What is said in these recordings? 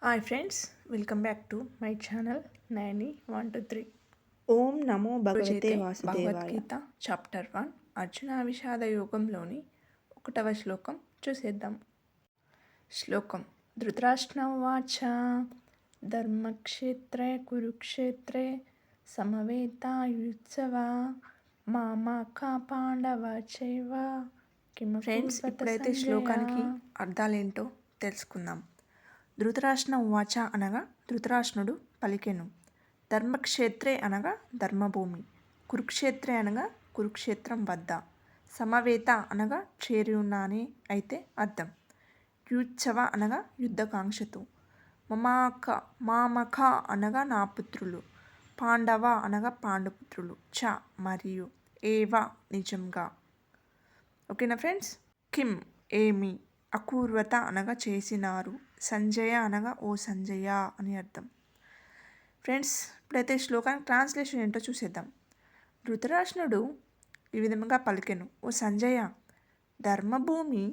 Hi friends, welcome back to my channel Naini 123. ఓం నమో భగవతే రోజైతే వాసుదేవాయ. భగవద్గీత చాప్టర్ 1 అర్జున విషాద యోగంలోని 1వ శ్లోకం చూసేద్దాం. శ్లోకం: ధృతరాష్ట్రవాచ ధర్మక్షేత్రే కురుక్షేత్రే సమవేతాయుత్సవ మామక పాండవ చైవ. ఫ్రెండ్స్, ఇప్పుడైతే శ్లోకానికి అర్థాలేంటో తెలుసుకుందాం. ధృతరాష్ట్ర ఉవాచ అనగా ధృతరాష్ట్రుడు పలికెను. ధర్మక్షేత్రే అనగా ధర్మభూమి, కురుక్షేత్రే అనగా కురుక్షేత్రం వద్ద, సమవేత అనగా చేరి ఉన్నానే అయితే అర్థం, యుత్సవ అనగా యుద్ధకాంక్షతో, మామక అనగా నా పుత్రులు, పాండవ అనగా పాండుపుత్రులు, చ మరియు, ఏవ నిజంగా. ఓకేనా ఫ్రెండ్స్? కిమ్ ఏమి, అకూర్వత అనగా చేసినారు, సంజయ అనగా ఓ సంజయ అని అర్థం. ఫ్రెండ్స్, ఇప్పుడైతే శ్లోకానికి ట్రాన్స్లేషన్ ఏంటో చూసేద్దాం. ధృతరాష్ట్రుడు ఈ విధంగా పలికెను: ఓ సంజయ, ధర్మభూమి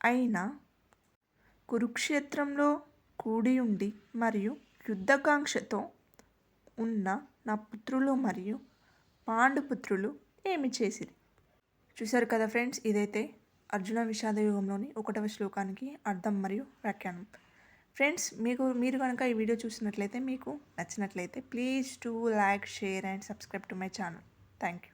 అయిన కురుక్షేత్రంలో కూడి ఉండి మరియు యుద్ధకాంక్షతో ఉన్న నా పుత్రులు మరియు పాండుపుత్రులు ఏమి చేసిరి. చూశారు కదా ఫ్రెండ్స్, ఇదైతే అర్జున విషాద యుగంలోని 1వ శ్లోకానికి అర్థం మరియు వ్యాఖ్యానం. ఫ్రెండ్స్, మీరు కనుక ఈ వీడియో చూసినట్లయితే, మీకు నచ్చినట్లయితే please to like, share and subscribe to my channel. Thank you.